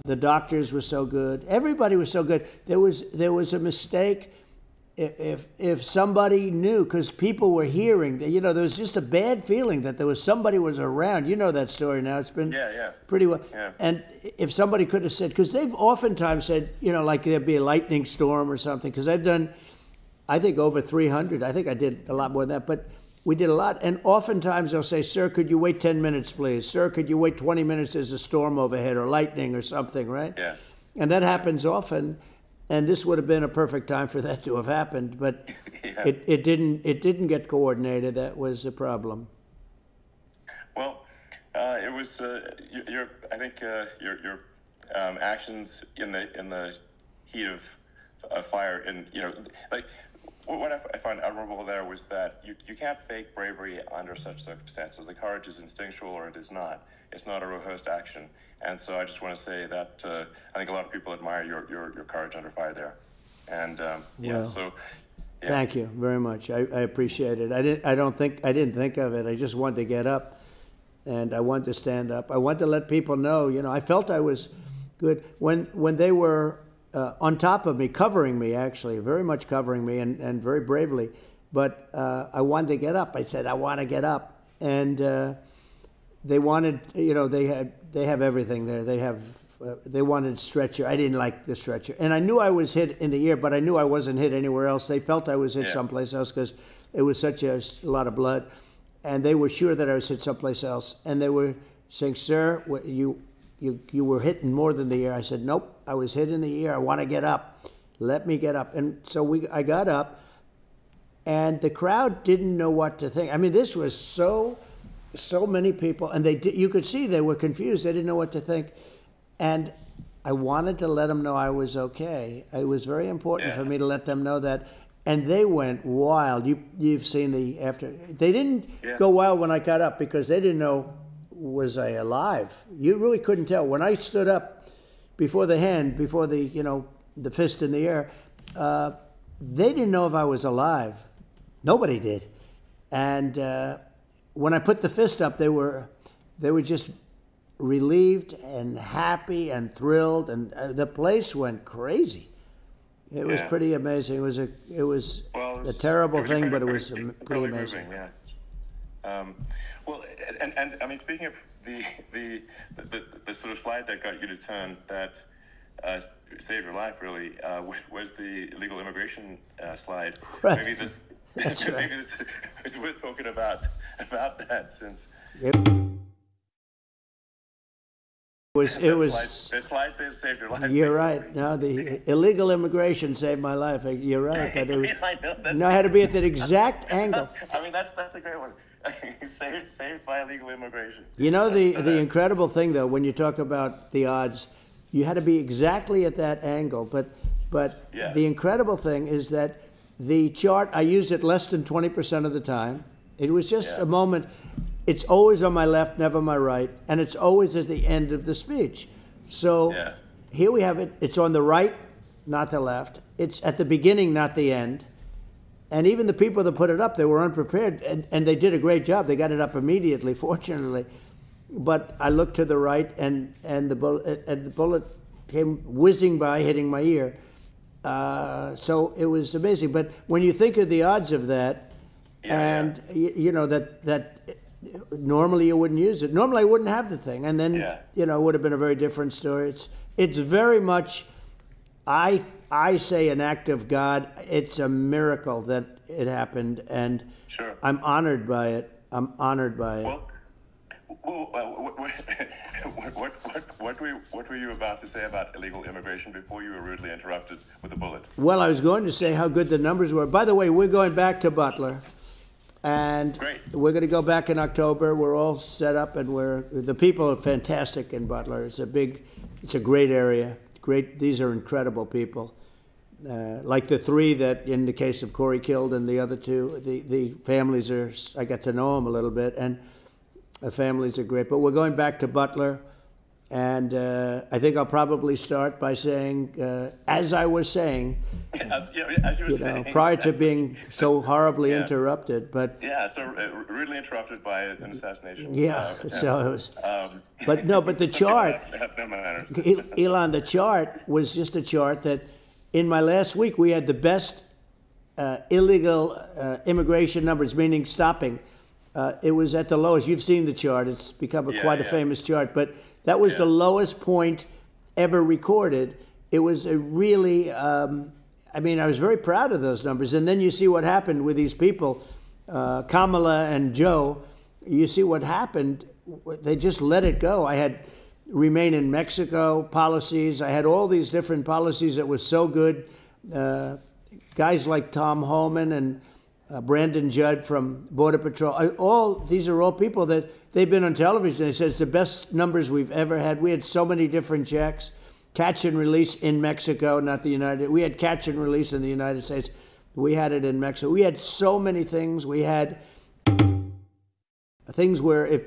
The doctors were so good. Everybody was so good. There was a mistake if somebody knew, because people were hearing, there was just a bad feeling that somebody was around. You know that story now. It's been pretty well. Yeah. And if somebody could have said, because they've oftentimes said, like there'd be a lightning storm or something, because I've done, I think, over 300. I think I did a lot more than that, but we did a lot. And oftentimes they'll say, sir, could you wait 10 minutes, please? Sir, could you wait 20 minutes? There's a storm overhead or lightning or something, right? Yeah. And that happens often. And this would have been a perfect time for that to have happened, but it didn't get coordinated. That was the problem. Well, it was I think your actions in the heat of fire, and like what I found admirable there was that you can't fake bravery under such circumstances. The courage is instinctual, or it is not. It's not a rehearsed action. And so I just want to say that I think a lot of people admire your courage under fire there. And thank you very much. I appreciate it. I didn't think of it. I just wanted to get up, and I wanted to stand up. I wanted to let people know. I felt I was good when they were on top of me, covering me, actually, very much covering me, and very bravely. But I wanted to get up. I said, I want to get up, and they wanted, they have everything there. They wanted stretcher. I didn't like the stretcher. And I knew I was hit in the ear, but I knew I wasn't hit anywhere else. They felt I was hit someplace else because it was such a lot of blood. And they were sure that I was hit someplace else. And they were saying, sir, you were hit in more than the ear. I said, nope, I was hit in the ear. I want to get up. Let me get up. And so I got up, and the crowd didn't know what to think. I mean, this was so many people, and you could see they were confused. They didn't know what to think. And I wanted to let them know I was okay. It was very important for me to let them know that. And they went wild. You've seen the after. They didn't go wild when I got up because they didn't know, was I alive? You really couldn't tell. When I stood up before the hand, before the fist in the air, they didn't know if I was alive. Nobody did. And when I put the fist up, they were just relieved and happy and thrilled, and the place went crazy. It was pretty amazing. It was a terrible thing, but it was pretty amazing. Moving, well, and I mean, speaking of the sort of slide that got you to turn that saved your life, really, was the illegal immigration slide. Right. Maybe this is worth talking about that, since. Yep. It was. The slide saved your life. You're right. No, the illegal immigration saved my life. You're right. But I know. I had to be at that exact angle. I mean, that's a great one. saved by illegal immigration. The incredible thing, though, when you talk about the odds, you had to be exactly at that angle. But the incredible thing is that the chart, I used it less than 20% of the time. It was just a moment. It's always on my left, never my right, and it's always at the end of the speech. So here we have it. It's on the right, not the left. It's at the beginning, not the end. And even the people that put it up, they were unprepared, and they did a great job. They got it up immediately, fortunately. But I looked to the right, and the bullet came whizzing by, hitting my ear. So it was amazing. But when you think of the odds of that, that normally you wouldn't use it. Normally I wouldn't have the thing, and then it would have been a very different story. It's very much, I say, an act of God. It's a miracle that it happened, and I'm honored by it. What were you about to say about illegal immigration before you were rudely interrupted with a bullet? Well, I was going to say how good the numbers were. By the way, we're going back to Butler. And we're going to go back in October. We're all set up, and the people are fantastic in Butler. It's a great area. These are incredible people. Like the three that, in the case of Corey, killed, and the other two, the families I got to know them a little bit, and the families are great. But we're going back to Butler, And I think I'll probably start by saying, as I was saying, as you were saying, prior to being so horribly interrupted. But so rudely interrupted by an assassination. So it was. But the chart, Elon, the chart was just a chart that in my last week we had the best illegal immigration numbers, meaning stopping. It was at the lowest. You've seen the chart. It's become quite a famous chart. But that was the lowest point ever recorded. It was a really, I was very proud of those numbers. And then you see what happened with these people, Kamala and Joe. You see what happened. They just let it go. I had remain in Mexico policies. I had all these different policies that was so good. Guys like Tom Homan and Brandon Judd from Border Patrol. These are all people that they've been on television. They said it's the best numbers we've ever had. We had so many different checks. Catch and release in Mexico, not the United. We had catch and release in the United States. We had it in Mexico. We had so many things. We had things where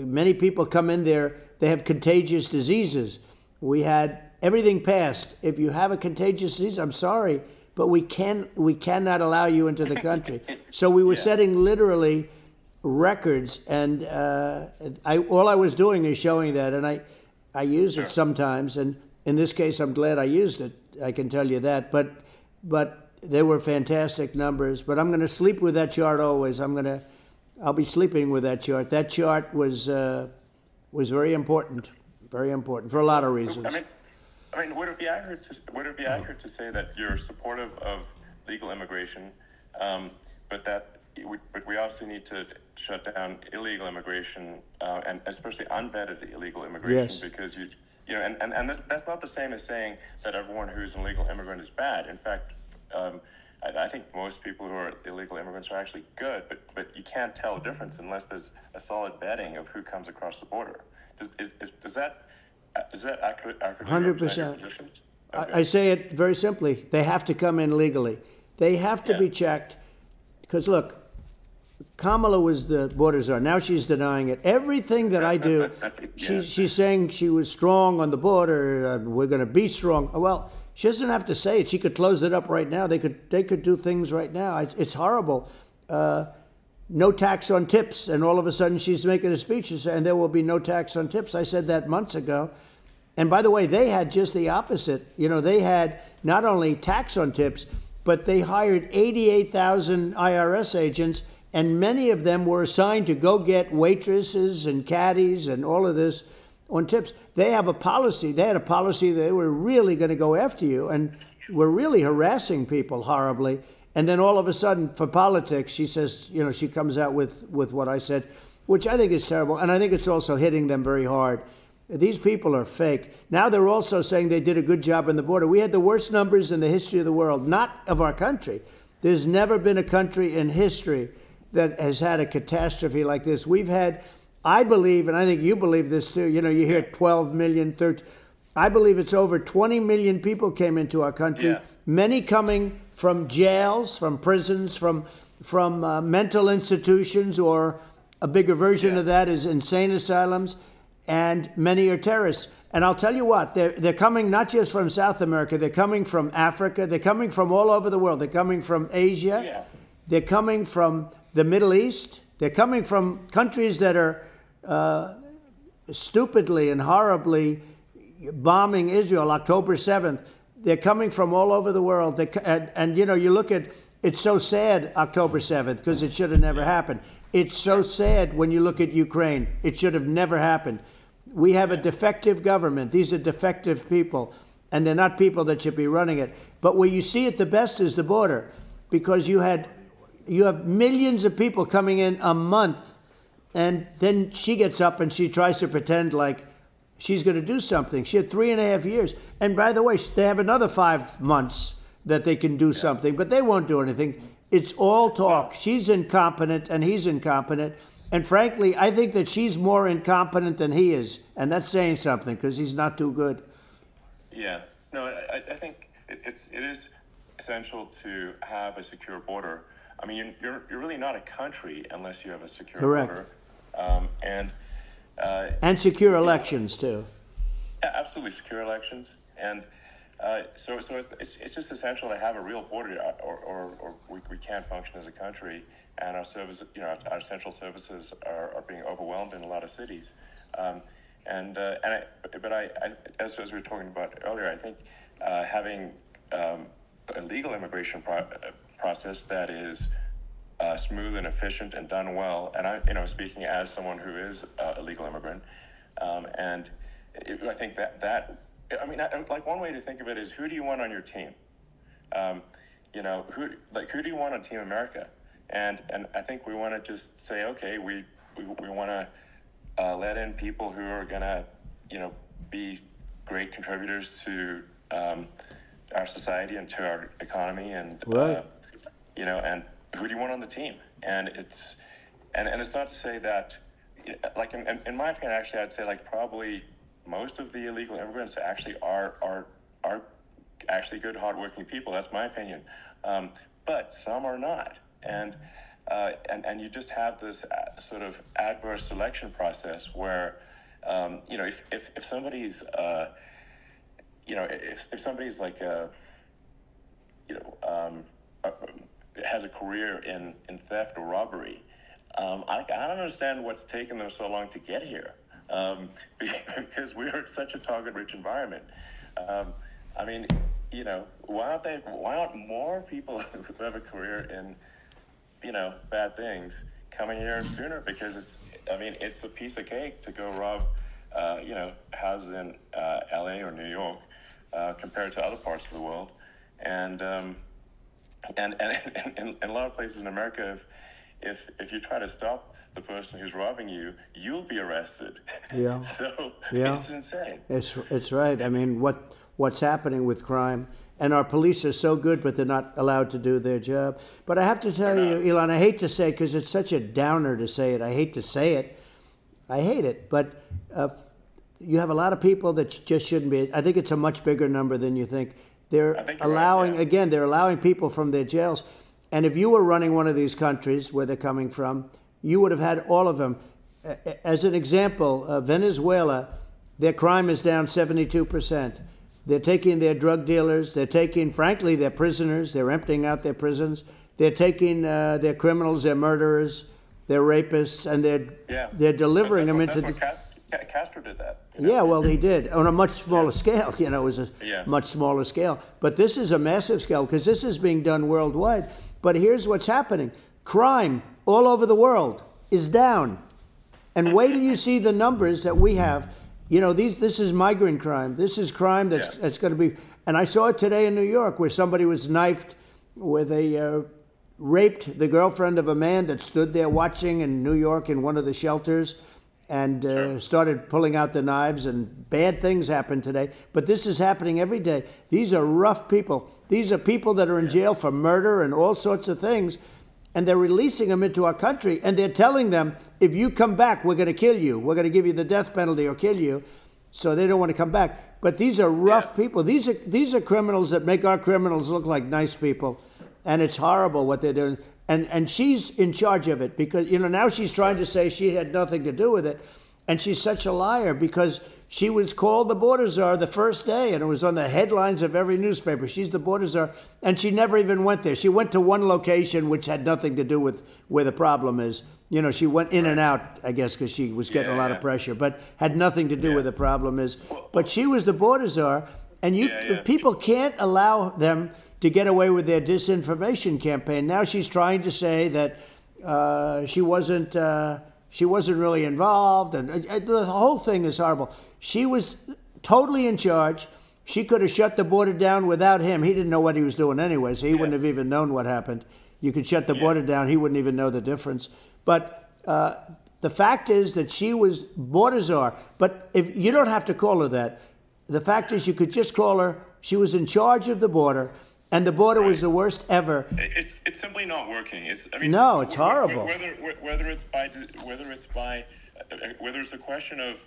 many people come in there, they have contagious diseases. We had everything passed. If you have a contagious disease, I'm sorry, but we cannot allow you into the country. So we were setting literally records, and all I was doing is showing that, and I use it sometimes, and in this case, I'm glad I used it. I can tell you that, but they were fantastic numbers. But I'm going to sleep with that chart always. I'll be sleeping with that chart. That chart was very important for a lot of reasons. Would it be accurate to say that you're supportive of legal immigration, but we also need to shut down illegal immigration, and especially unvetted illegal immigration, because that's not the same as saying that everyone who's an illegal immigrant is bad. In fact, I think most people who are illegal immigrants are actually good, but you can't tell a difference unless there's a solid vetting of who comes across the border. Is that accurate? 100%. Okay. I say it very simply. They have to come in legally. They have to be checked. Because look, Kamala was the border czar. Now she's denying it. Everything that I do, she's saying she was strong on the border. We're going to be strong. Well, she doesn't have to say it. She could close it up right now. They could do things right now. It's horrible. No tax on tips, and all of a sudden she's making a speech and there will be no tax on tips. I said that months ago. And by the way, they had just the opposite. They had not only tax on tips, but they hired 88,000 IRS agents, and many of them were assigned to go get waitresses and caddies and all of this on tips. They have a policy. They had a policy that they were really going to go after you and were really harassing people horribly. And then all of a sudden, for politics, she says, she comes out with what I said, which I think is terrible. And I think it's also hitting them very hard. These people are fake. Now they're also saying they did a good job on the border. We had the worst numbers in the history of the world, not of our country. There's never been a country in history that has had a catastrophe like this. We've had, I believe, and I think you believe this too, you hear 12 million, 13. I believe it's over 20 million people came into our country, many coming from jails, from prisons, from mental institutions, or a bigger version of that is insane asylums. And many are terrorists. And I'll tell you what, they're coming not just from South America, they're coming from Africa, they're coming from all over the world. They're coming from Asia, they're coming from the Middle East, they're coming from countries that are stupidly and horribly bombing Israel October 7th. They're coming from all over the world. And you look at, it's so sad October 7th, because it should have never happened. It's so sad when you look at Ukraine. It should have never happened. We have a defective government. These are defective people, and they're not people that should be running it. But where you see it the best is the border, because you have millions of people coming in a month, and then she gets up and she tries to pretend like she's going to do something. She had 3.5 years. And by the way, they have another 5 months that they can do something, but they won't do anything. It's all talk. She's incompetent and he's incompetent. And frankly, I think that she's more incompetent than he is. And that's saying something, because he's not too good. Yeah. No, I think it is essential to have a secure border. I mean, you're really not a country unless you have a secure border. And secure elections, too. absolutely secure elections, and so it's just essential to have a real border, or we can't function as a country, and our service, our essential services are being overwhelmed in a lot of cities. But as we were talking about earlier, I think having a legal immigration process that is smooth and efficient and done well, and speaking as someone who is a legal immigrant, and I think that like one way to think of it is, who do you want on your team? Who do you want on Team America? And I think we want to just say, okay, we want to let in people who are going to, be great contributors to our society and to our economy, and right. And who do you want on the team? And it's not to say that, like in my opinion, actually, I'd say like probably most of the illegal immigrants actually are actually good, hardworking people. That's my opinion. But some are not, and you just have this sort of adverse selection process where, if somebody's, if somebody's like has a career in theft or robbery, I don't understand what's taken them so long to get here, because we are such a target-rich environment. Why aren't more people who have a career in, bad things coming here sooner? Because it's a piece of cake to go rob, houses in LA or New York, compared to other parts of the world. And in a lot of places in America, if you try to stop the person who's robbing you, you'll be arrested. Yeah. So yeah. It's insane. It's right. I mean, what's happening with crime, and our police are so good, but they're not allowed to do their job. But I have to tell you, Elon, I hate to say it because it's such a downer to say it. I hate to say it. I hate it. But you have a lot of people that just shouldn't be. I think it's a much bigger number than you think. They're allowing, right, yeah. Again, they're allowing people from their jails. And if you were running one of these countries where they're coming from, you would have had all of them. As an example, Venezuela, their crime is down 72%. They're taking their drug dealers. They're taking, frankly, their prisoners. They're emptying out their prisons. They're taking their criminals, their murderers, their rapists, and they're delivering them into the... Castro did that. Yeah, well, he did on a much smaller scale. It was a much smaller scale. But this is a massive scale because this is being done worldwide. But here's what's happening. Crime all over the world is down. And wait till you see the numbers that we have. This is migrant crime. This is crime that's going to be... And I saw it today in New York where somebody was knifed with raped the girlfriend of a man that stood there watching in New York in one of the shelters, and started pulling out the knives, and bad things happened today. But this is happening every day. These are rough people. These are people that are in jail for murder and all sorts of things, and they're releasing them into our country, and they're telling them, if you come back, we're going to kill you. We're going to give you the death penalty or kill you. So they don't want to come back. But these are rough people. These are criminals that make our criminals look like nice people, and it's horrible what they're doing. And she's in charge of it because, now she's trying to say she had nothing to do with it. And she's such a liar because she was called the border czar the first day, and it was on the headlines of every newspaper. She's the border czar, and she never even went there. She went to one location which had nothing to do with where the problem is. She went in and out, I guess, because she was getting a lot of pressure, but had nothing to do where the problem is. But she was the border czar, and people can't allow them to get away with their disinformation campaign. Now she's trying to say that she wasn't really involved, and the whole thing is horrible. She was totally in charge. She could have shut the border down without him. He didn't know what he was doing anyway, so he wouldn't have even known what happened. You could shut the border down. He wouldn't even know the difference. But the fact is that she was border czar. But if you don't have to call her that. The fact is you could just call her, she was in charge of the border. And the border was the worst ever. It's simply not working. It's horrible. Whether it's a question of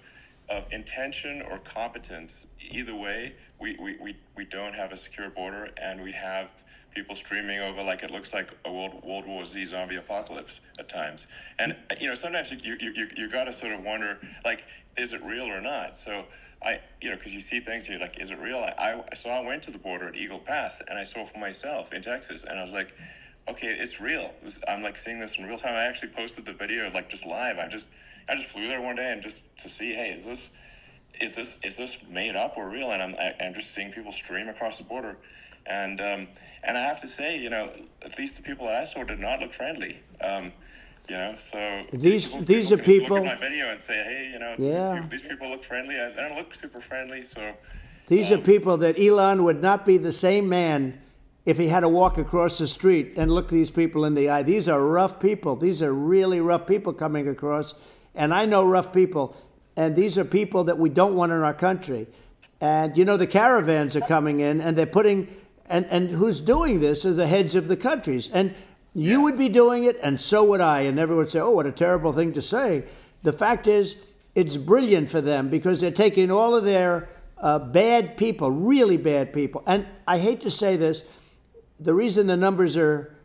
intention or competence, either way, we don't have a secure border, and we have people streaming over like it looks like a World War Z zombie apocalypse at times. And sometimes you got to sort of wonder, like, is it real or not? So because you see things, you're like, is it real? So I went to the border at Eagle Pass, and I saw for myself in Texas, and I was like, okay, it's real. I'm like seeing this in real time. I actually posted the video like just live. I just flew there one day and just to see, hey, is this made up or real? And I'm just seeing people stream across the border, and I have to say, at least the people that I saw did not look friendly. So these are people look at my video and say, hey, these people look friendly. I don't look super friendly. So these are people that Elon would not be the same man if he had to walk across the street and look these people in the eye. These are rough people. These are really rough people coming across. And I know rough people. And these are people that we don't want in our country. And, the caravans are coming in, and they're putting, and who's doing this are the heads of the countries. And you would be doing it, and so would I. And everyone would say, oh, what a terrible thing to say. The fact is, it's brilliant for them because they're taking all of their bad people, really bad people. And I hate to say this, the reason the numbers are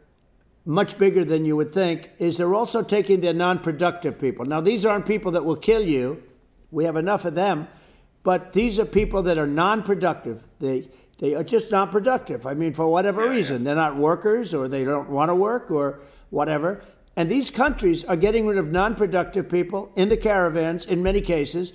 much bigger than you would think is they're also taking their non-productive people. Now, these aren't people that will kill you. We have enough of them. But these are people that are non-productive. They are just not productive. I mean, for whatever reason. They're not workers, or they don't want to work, or whatever. And these countries are getting rid of non-productive people in the caravans in many cases.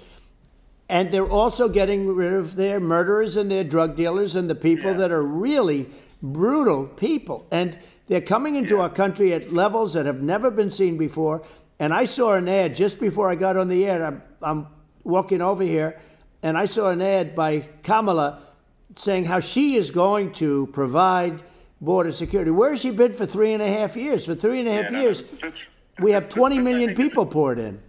And they're also getting rid of their murderers and their drug dealers and the people that are really brutal people. And they're coming into our country at levels that have never been seen before. And I saw an ad just before I got on the air. I'm walking over here, and I saw an ad by Kamala saying how she is going to provide border security. Where has she been for 3.5 years? For 3.5 years, we have 20 million people poured in.